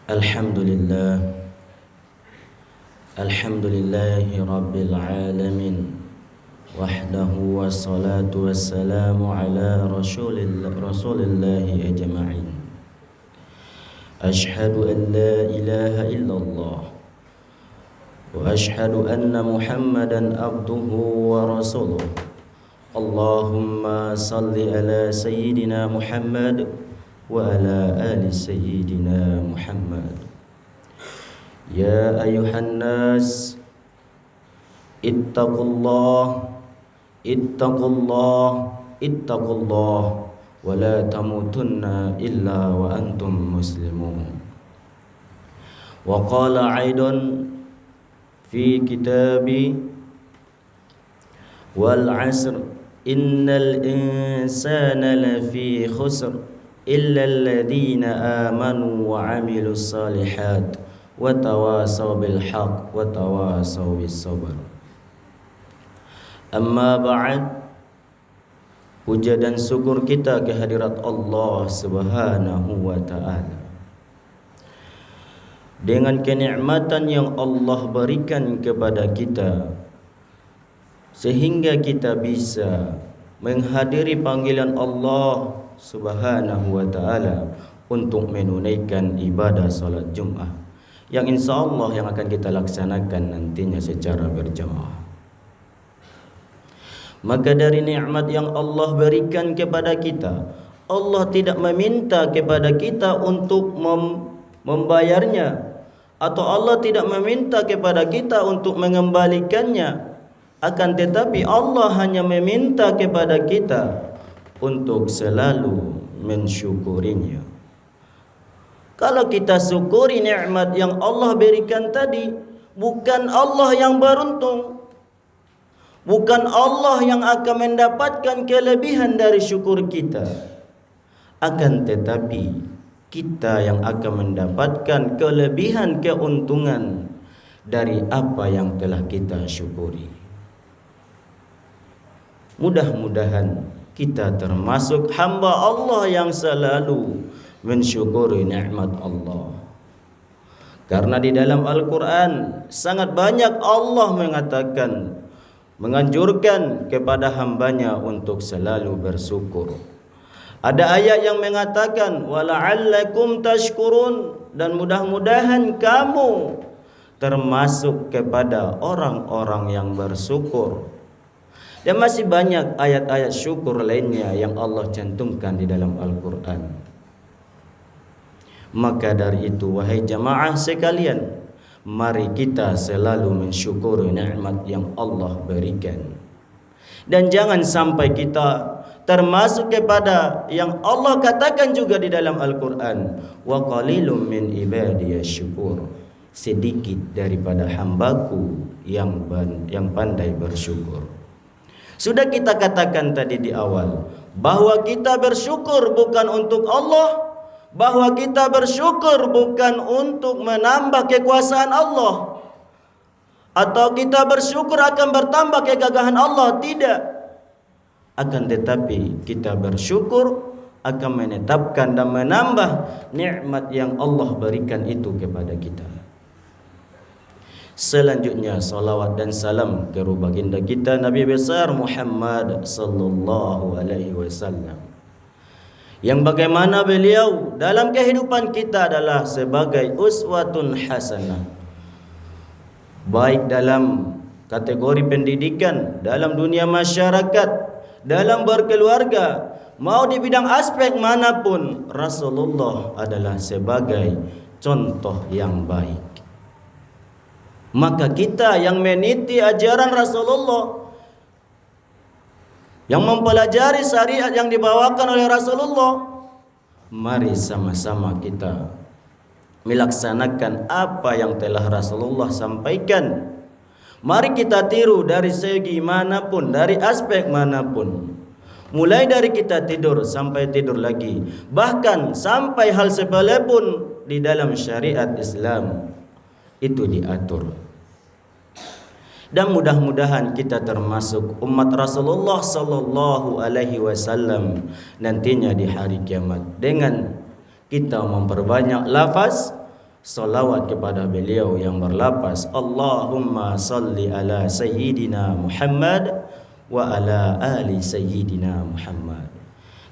Alhamdulillah Alhamdulillahi Rabbil Alamin Wahdahu wassalatu wassalamu ala rasulillahi ajma'in. Ashhadu an la ilaha illallah wa ashhadu anna Muhammadan abduhu wa rasuluh. Allahumma salli ala Sayyidina Muhammad wa ala ali Sayyidina Muhammad. Ya ayuhan nas ittaqullah wa la tamutunna illa wa antum muslimun. Wa qala aidan fi kitabi wal 'asr innal insana lafi khusr illa alladhina amanu wa 'amilus salihat wa tawasaw bil haqq wa tawasaw bis sabr. Amma ba'd, puja dan syukur kita kehadirat Allah Subhanahu wa ta'ala. Dengan kenikmatan yang Allah berikan kepada kita, sehingga kita bisa menghadiri panggilan Allah Subhanahu wa ta'ala untuk menunaikan ibadah salat Jumat, yang insyaAllah yang akan kita laksanakan nantinya secara berjamaah. Maka dari nikmat yang Allah berikan kepada kita, Allah tidak meminta kepada kita untuk membayarnya, atau Allah tidak meminta kepada kita untuk mengembalikannya. Akan tetapi Allah hanya meminta kepada kita untuk selalu mensyukurinya. Kalau kita syukuri nikmat yang Allah berikan tadi, bukan Allah yang beruntung, bukan Allah yang akan mendapatkan kelebihan dari syukur kita, akan tetapi kita yang akan mendapatkan kelebihan keuntungan dari apa yang telah kita syukuri. Mudah-mudahan kita termasuk hamba Allah yang selalu mensyukuri nikmat Allah. Karena di dalam Al-Quran sangat banyak Allah mengatakan, menganjurkan kepada hambanya untuk selalu bersyukur. Ada ayat yang mengatakan wala'allakum tashkurun, dan mudah-mudahan kamu termasuk kepada orang-orang yang bersyukur. Dan masih banyak ayat-ayat syukur lainnya yang Allah cantumkan di dalam Al-Quran. Maka dari itu, wahai jamaah sekalian, mari kita selalu mensyukuri nikmat yang Allah berikan. Dan jangan sampai kita termasuk kepada yang Allah katakan juga di dalam Al-Quran, wa qalilum min ibadiyasy syukur, sedikit daripada hambaku yang pandai bersyukur. Sudah kita katakan tadi di awal bahwa kita bersyukur bukan untuk Allah, bahwa kita bersyukur bukan untuk menambah kekuasaan Allah, atau kita bersyukur akan bertambah kegagahan Allah, tidak. Akan tetapi kita bersyukur akan menetapkan dan menambah nikmat yang Allah berikan itu kepada kita. Selanjutnya salawat dan salam ke baginda kita Nabi besar Muhammad sallallahu alaihi wasallam, yang bagaimana beliau dalam kehidupan kita adalah sebagai uswatun hasanah, baik dalam kategori pendidikan, dalam dunia masyarakat, dalam berkeluarga, mau di bidang aspek manapun, Rasulullah adalah sebagai contoh yang baik. Maka kita yang meniti ajaran Rasulullah, yang mempelajari syariat yang dibawakan oleh Rasulullah, mari sama-sama kita melaksanakan apa yang telah Rasulullah sampaikan. Mari kita tiru dari segi manapun, dari aspek manapun. Mulai dari kita tidur sampai tidur lagi, bahkan sampai hal sepele pun di dalam syariat Islam itu diatur. Dan mudah-mudahan kita termasuk umat Rasulullah sallallahu alaihi wasallam nantinya di hari kiamat dengan kita memperbanyak lafaz salawat kepada beliau yang berlapas Allahumma salli ala sayyidina Muhammad wa ala ali sayyidina Muhammad.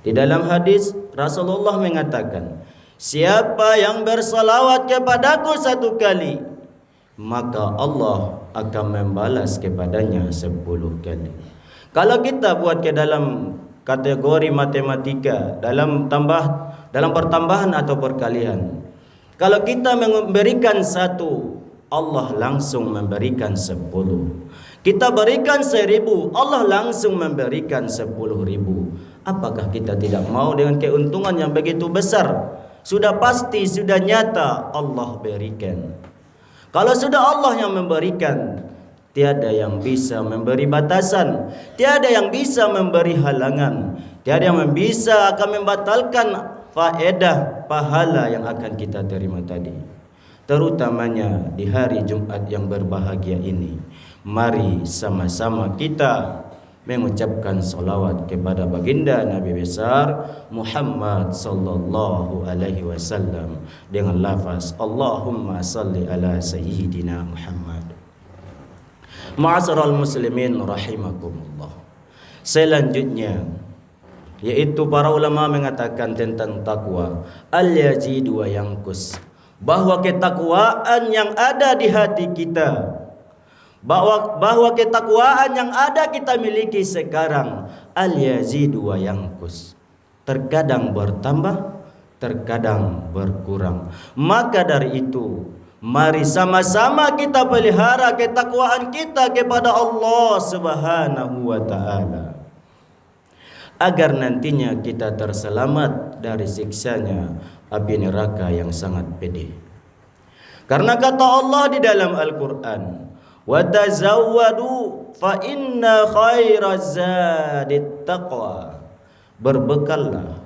Di dalam hadis Rasulullah mengatakan, siapa yang bersalawat kepadaku 1 kali, maka Allah akan membalas kepadanya 10 kali. Kalau kita buat ke dalam kategori matematika, dalam pertambahan atau perkalian, kalau kita memberikan 1, Allah langsung memberikan 10. Kita berikan 1000, Allah langsung memberikan 10.000. Apakah kita tidak mau dengan keuntungan yang begitu besar? Sudah pasti, sudah nyata Allah berikan. Kalau sudah Allah yang memberikan, tiada yang bisa memberi batasan, tiada yang bisa memberi halangan, tiada yang bisa akan membatalkan faedah pahala yang akan kita terima tadi. Terutamanya di hari Jumat yang berbahagia ini, mari sama-sama kita mengucapkan salawat kepada baginda Nabi besar Muhammad sallallahu alaihi wasallam dengan lafaz Allahumma salli ala sayyidina Muhammad. Ma'asyiral muslimin rahimakumullah. Selanjutnya, yaitu para ulama mengatakan tentang takwa, al-yazid wa yanqus, bahwa ketakwaan yang ada di hati kita, bahwa ketakwaan yang ada kita miliki sekarang, al-yazid wa yanqus, terkadang bertambah, terkadang berkurang. Maka dari itu, mari sama-sama kita pelihara ketakwaan kita kepada Allah Subhanahu wa taala, agar nantinya kita terselamat dari siksanya api neraka yang sangat pedih. Karena kata Allah di dalam Al-Quran, wa tazawwadu fa inna khairaz zadit taqwa, berbekallah,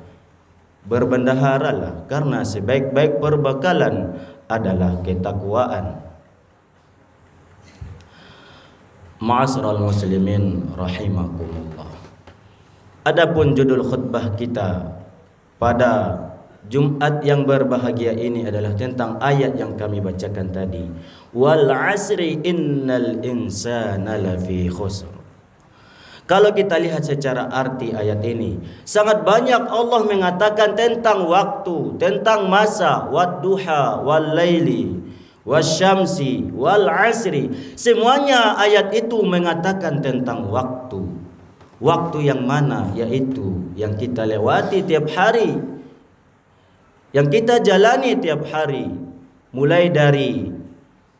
berbendaharalah, karena sebaik-baik perbekalan adalah ketakwaan. Ma'asyiral muslimin rahimakumullah. Adapun judul khutbah kita pada Jumat yang berbahagia ini adalah tentang ayat yang kami bacakan tadi, wal asri innal insana lafi khusr. Kalau kita lihat secara arti ayat ini, sangat banyak Allah mengatakan tentang waktu, tentang masa, wad-duha, wal-laili, wasyamsi, wal-asri. Semuanya ayat itu mengatakan tentang waktu. Waktu yang mana? Yaitu yang kita lewati tiap hari, yang kita jalani tiap hari, mulai dari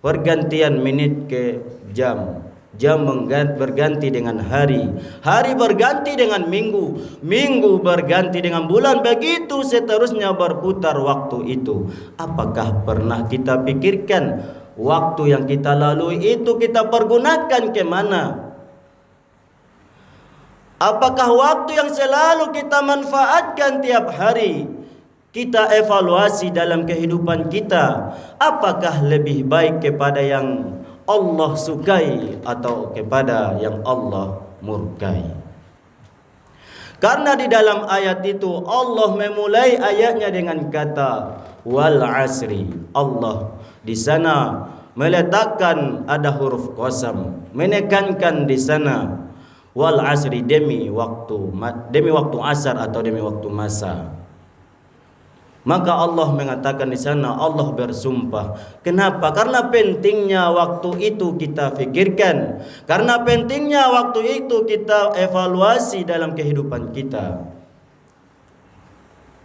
pergantian menit ke jam, jam berganti dengan hari, hari berganti dengan minggu, minggu berganti dengan bulan, begitu seterusnya berputar waktu itu. Apakah pernah kita pikirkan waktu yang kita lalui itu kita pergunakan ke mana? Apakah waktu yang selalu kita manfaatkan tiap hari kita evaluasi dalam kehidupan kita, apakah lebih baik kepada yang Allah sukai atau kepada yang Allah murkai? Karena di dalam ayat itu Allah memulai ayatnya dengan kata wal asri. Allah di sana meletakkan ada huruf qasam, menekankan di sana wal asri, demi waktu asar atau demi waktu masa. Maka Allah mengatakan di sana, Allah bersumpah. Kenapa? Karena pentingnya waktu itu kita fikirkan, karena pentingnya waktu itu kita evaluasi dalam kehidupan kita.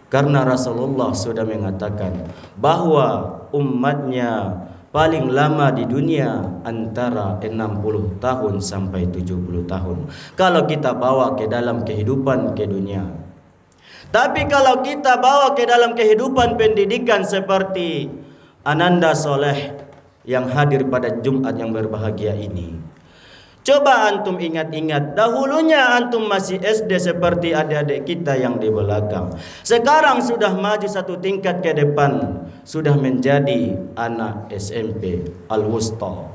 Karena Rasulullah sudah mengatakan bahwa umatnya paling lama di dunia antara 60 tahun sampai 70 tahun. Kalau kita bawa ke dalam kehidupan ke dunia. Tapi kalau kita bawa ke dalam kehidupan pendidikan seperti Ananda Soleh yang hadir pada Jumat yang berbahagia ini, coba antum ingat-ingat, dahulunya antum masih SD seperti adik-adik kita yang di belakang. Sekarang sudah maju satu tingkat ke depan, sudah menjadi anak SMP Al-Wusta.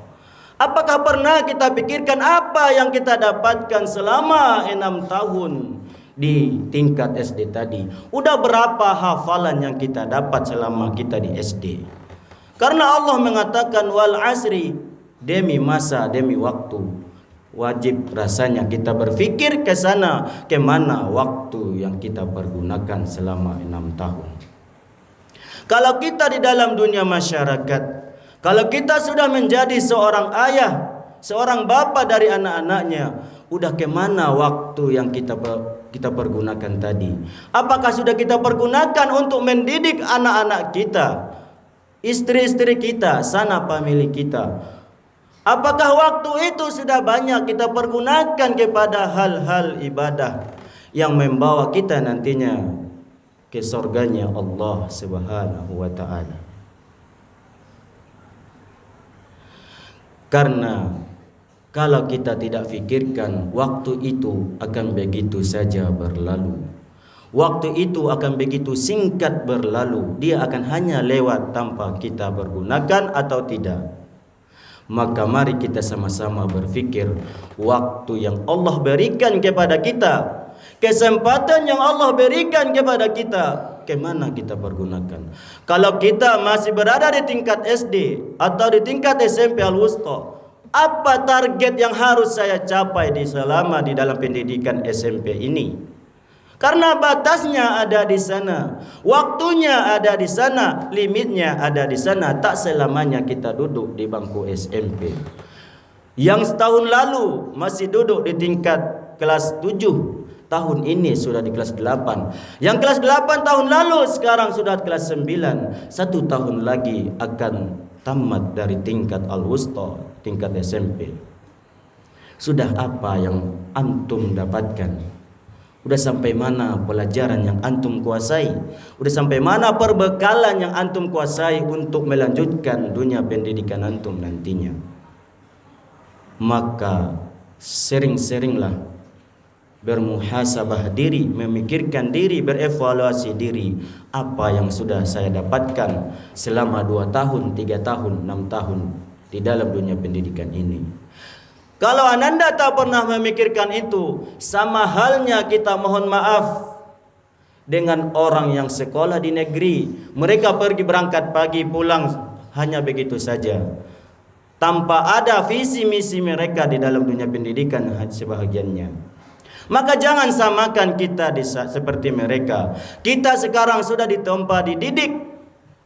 Apakah pernah kita pikirkan apa yang kita dapatkan selama 6 tahun di tingkat SD tadi? Udah berapa hafalan yang kita dapat selama kita di SD? Karena Allah mengatakan wal asri, demi masa, demi waktu. Wajib rasanya kita berfikir ke sana, ke mana waktu yang kita pergunakan selama 6 tahun. Kalau kita di dalam dunia masyarakat, kalau kita sudah menjadi seorang ayah, seorang bapa dari anak-anaknya, udah kemana waktu yang kita pergunakan tadi? Apakah sudah kita pergunakan untuk mendidik anak-anak kita, istri-istri kita, sanak famili kita? Apakah waktu itu sudah banyak kita pergunakan kepada hal-hal ibadah yang membawa kita nantinya ke surganya Allah Subhanahu wa taala? Karena kalau kita tidak fikirkan, waktu itu akan begitu saja berlalu. Waktu itu akan begitu singkat berlalu. Dia akan hanya lewat tanpa kita pergunakan atau tidak. Maka mari kita sama-sama berfikir, waktu yang Allah berikan kepada kita, kesempatan yang Allah berikan kepada kita, kemana kita pergunakan? Kalau kita masih berada di tingkat SD atau di tingkat SMP al-wusta, apa target yang harus saya capai selama di dalam pendidikan SMP ini? Karena batasnya ada di sana, waktunya ada di sana, limitnya ada di sana. Tak selamanya kita duduk di bangku SMP. Yang setahun lalu masih duduk di tingkat kelas 7, tahun ini sudah di kelas 8. Yang kelas 8 tahun lalu sekarang sudah kelas 9. 1 tahun lagi akan tamat dari tingkat al-wusta, tingkat SMP. Sudah apa yang antum dapatkan? Udah sampai mana pelajaran yang antum kuasai? Udah sampai mana perbekalan yang antum kuasai untuk melanjutkan dunia pendidikan antum nantinya? Maka sering-seringlah bermuhasabah diri, memikirkan diri, berevaluasi diri. Apa yang sudah saya dapatkan selama 2 tahun, 3 tahun, 6 tahun di dalam dunia pendidikan ini? Kalau Ananda tak pernah memikirkan itu, sama halnya kita mohon maaf dengan orang yang sekolah di negeri. Mereka pergi berangkat pagi, pulang hanya begitu saja, tanpa ada visi misi mereka di dalam dunia pendidikan sebahagiannya. Maka jangan samakan kita seperti mereka. Kita sekarang sudah ditempa dididik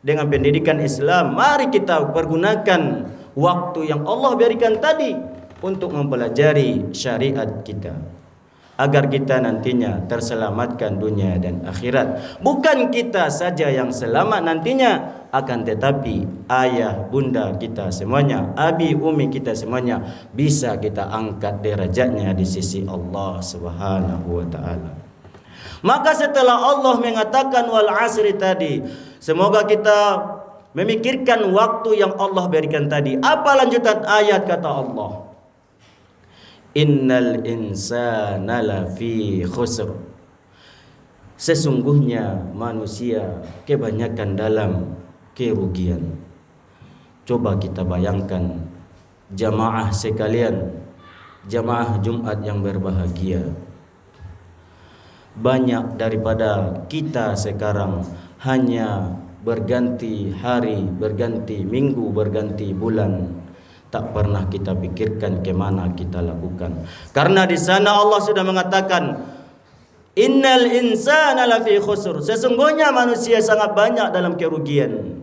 dengan pendidikan Islam. Mari kita pergunakan waktu yang Allah berikan tadi untuk mempelajari syariat kita, agar kita nantinya terselamatkan dunia dan akhirat. Bukan kita saja yang selamat nantinya, akan tetapi ayah bunda kita semuanya, abi umi kita semuanya bisa kita angkat derajatnya di sisi Allah Subhanahu wa taala. Maka setelah Allah mengatakan wal asri tadi, semoga kita memikirkan waktu yang Allah berikan tadi. Apa lanjutan ayat kata Allah? Innal insana lafi khusr. Sesungguhnya manusia kebanyakan dalam kerugian. Coba kita bayangkan jamaah sekalian, jamaah Jumat yang berbahagia. Banyak daripada kita sekarang hanya berganti hari, berganti minggu, berganti bulan. Tak pernah kita pikirkan kemana kita lakukan. Karena di sana Allah sudah mengatakan, innal insana lafi khusr. Sesungguhnya manusia sangat banyak dalam kerugian.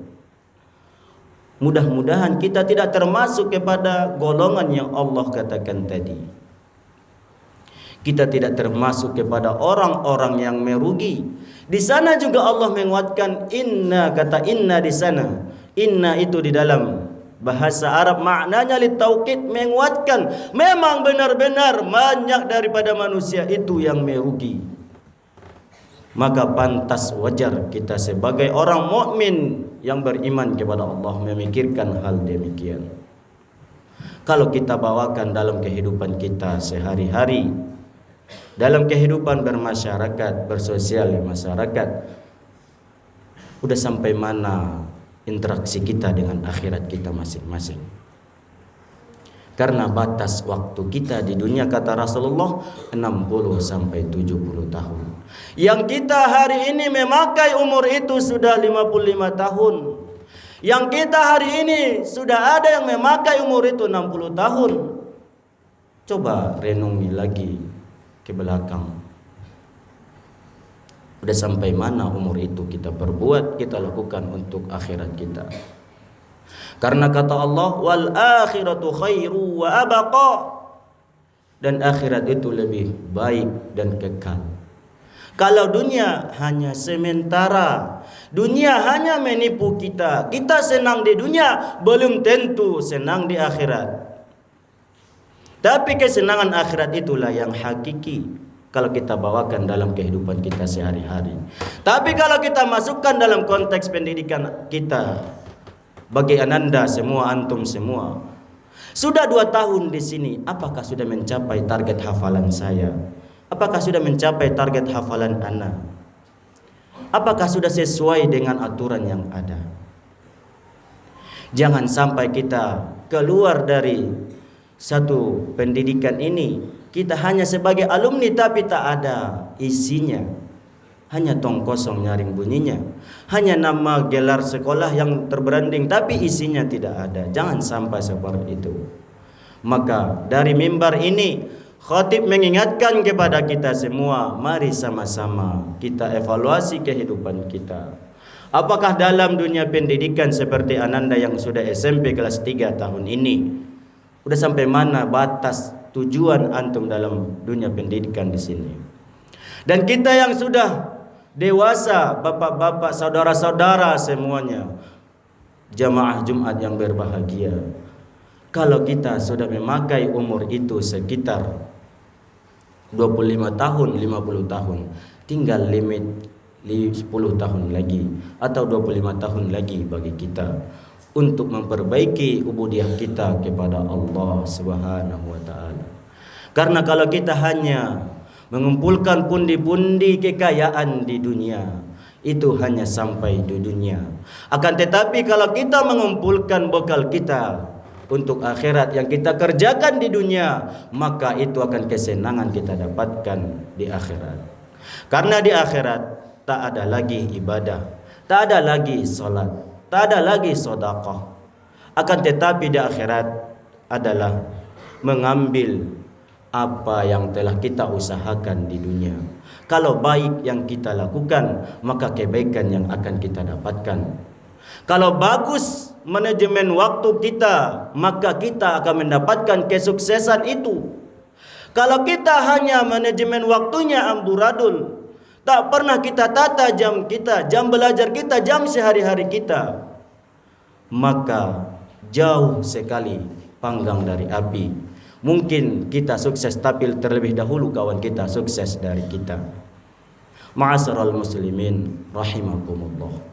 Mudah-mudahan kita tidak termasuk kepada golongan yang Allah katakan tadi. Kita tidak termasuk kepada orang-orang yang merugi. Di sana juga Allah menguatkan inna, kata inna di sana. Inna itu di dalam bahasa Arab maknanya litaukid, menguatkan. Memang benar-benar banyak daripada manusia itu yang merugi. Maka pantas wajar kita sebagai orang mukmin yang beriman kepada Allah memikirkan hal demikian. Kalau kita bawakan dalam kehidupan kita sehari-hari, dalam kehidupan bermasyarakat, bersosial di masyarakat, udah sampai mana interaksi kita dengan akhirat kita masing-masing? Karena batas waktu kita di dunia, kata Rasulullah, 60 sampai 70 tahun. Yang kita hari ini memakai umur itu sudah 55 tahun. Yang kita hari ini sudah ada yang memakai umur itu 60 tahun. Coba renungi lagi ke belakang. Udah sampai mana umur itu kita perbuat, kita lakukan untuk akhirat kita. Karena kata Allah, wal akhiratu khairu wa abqa. Dan akhirat itu lebih baik dan kekal. Kalau dunia hanya sementara, dunia hanya menipu kita. Kita senang di dunia, belum tentu senang di akhirat. Tapi kesenangan akhirat itulah yang hakiki kalau kita bawakan dalam kehidupan kita sehari-hari. Tapi kalau kita masukkan dalam konteks pendidikan kita, bagi ananda semua, antum semua, sudah 2 tahun di sini, apakah sudah mencapai target hafalan saya? Apakah sudah mencapai target hafalan ana? Apakah sudah sesuai dengan aturan yang ada? Jangan sampai kita keluar dari satu pendidikan ini, kita hanya sebagai alumni tapi tak ada isinya. Hanya tong kosong nyaring bunyinya. Hanya nama gelar sekolah yang terbranding tapi isinya tidak ada. Jangan sampai seperti itu. Maka dari mimbar ini khatib mengingatkan kepada kita semua, mari sama-sama kita evaluasi kehidupan kita. Apakah dalam dunia pendidikan seperti ananda yang sudah SMP kelas 3 tahun ini, udah sampai mana batas tujuan antum dalam dunia pendidikan di sini? Dan kita yang sudah dewasa, bapak-bapak, saudara-saudara semuanya, jamaah Jumat yang berbahagia, kalau kita sudah memakai umur itu sekitar 25 tahun, 50 tahun, tinggal limit 10 tahun lagi atau 25 tahun lagi bagi kita untuk memperbaiki ubudiyah kita kepada Allah Subhanahu wa taala. Karena kalau kita hanya mengumpulkan pundi-pundi kekayaan di dunia, itu hanya sampai di dunia. Akan tetapi kalau kita mengumpulkan bekal kita untuk akhirat yang kita kerjakan di dunia, maka itu akan kesenangan kita dapatkan di akhirat. Karena di akhirat tak ada lagi ibadah, tak ada lagi salat, tak ada lagi sedekah. Akan tetapi di akhirat adalah mengambil apa yang telah kita usahakan di dunia. Kalau baik yang kita lakukan, maka kebaikan yang akan kita dapatkan. Kalau bagus manajemen waktu kita, maka kita akan mendapatkan kesuksesan itu. Kalau kita hanya manajemen waktunya amburadul, tak pernah kita tata jam kita, jam belajar kita, jam sehari-hari kita, maka jauh sekali panggang dari api. Mungkin kita sukses tapi terlebih dahulu kawan kita sukses dari kita. Ma'asyiral muslimin rahimakumullah.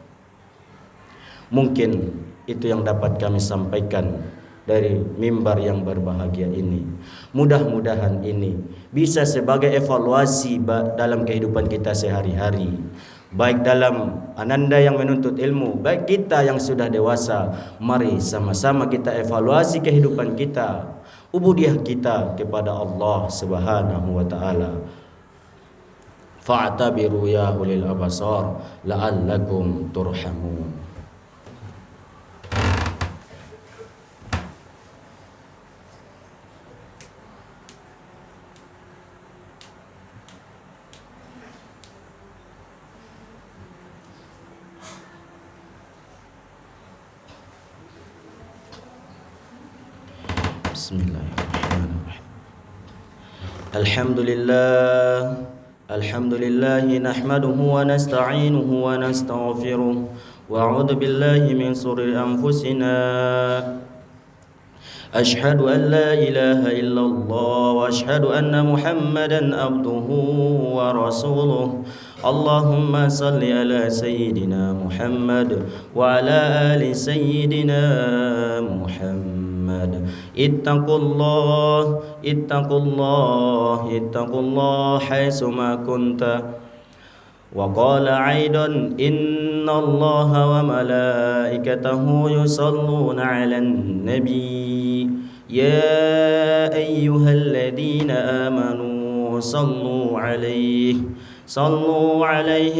Mungkin itu yang dapat kami sampaikan dari mimbar yang berbahagia ini. Mudah-mudahan ini bisa sebagai evaluasi dalam kehidupan kita sehari-hari, baik dalam ananda yang menuntut ilmu, baik kita yang sudah dewasa. Mari sama-sama kita evaluasi kehidupan kita, ubudiyah kita kepada Allah Subhanahu wa taala. Fa'tabiru ya ulil absar la'allakum turhamun. Bismillahirrahmanirrahim. Alhamdulillah nahmaduhu wa nasta'inuhu wa nastaghfiruh wa a'udzu billahi min shururi anfusina. Ashhadu an la ilaha illallah wa ashhadu anna Muhammadan abduhu wa rasuluh. Allahumma salli ala sayyidina Muhammad wa ala ali sayyidina Muhammad. Ittaqullah haitsuma kunta. Wa qala aidan innallaha wa malaikatahu yusalluna 'alan nabi ya ayyuhalladzina amanu sallu 'alaihi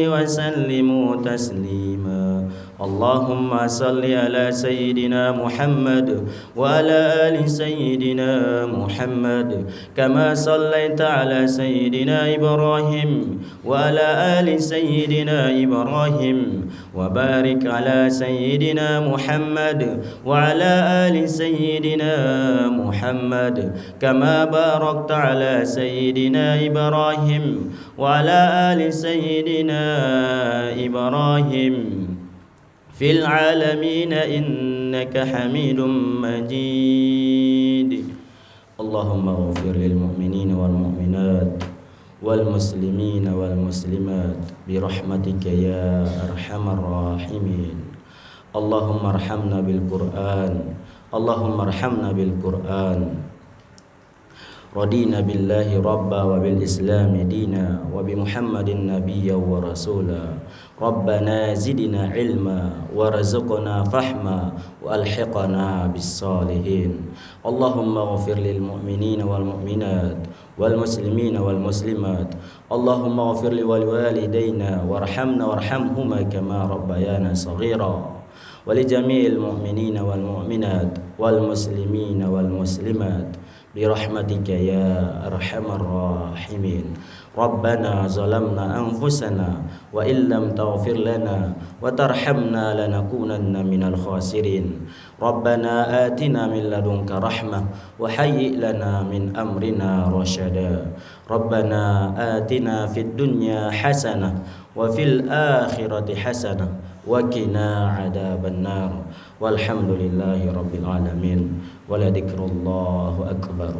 wa sallimu taslima. اللهم صل على سيدنا محمد وعلى آل سيدنا محمد كما صليت على سيدنا إبراهيم وعلى آل سيدنا إبراهيم وبارك على سيدنا محمد وعلى آل سيدنا محمد كما باركت على سيدنا إبراهيم وعلى آل سيدنا إبراهيم في العالمين إنك حميد مجيد. اللهم اغفر للمؤمنين والمؤمنات والمسلمين والمسلمات برحمتك يا أرحم الراحمين. اللهم ارحمنا بالقرآن، اللهم ارحمنا بالقرآن. رضينا بالله ربا وبالإسلام دينا وبمحمد نبيا ورسولا. ربنا زدنا علما وارزقنا فهما وألحقنا بالصالحين. اللهم اغفر للمؤمنين والمؤمنات والمسلمين والمسلمات. اللهم اغفر لوالدينا وارحمنا وارحمهما كما ربيانا صغيرا. ولجميع المؤمنين والمؤمنات والمسلمين والمسلمات برحمتك يا أرحم الراحمين. ربنا ظلمنا أنفسنا وإن لم تغفر لنا وترحمنا لنكونن من الخاسرين. ربنا آتنا من لدنك رحمة وهيئ لنا من أمرنا رشدا. ربنا آتنا في الدنيا حسنة وفي الآخرة حسنة وقنا عذاب النار. والحمد لله رب العالمين. ولذكر الله أكبر.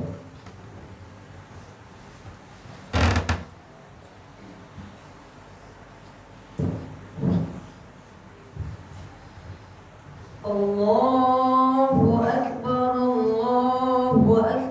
الله أكبر الله أكبر.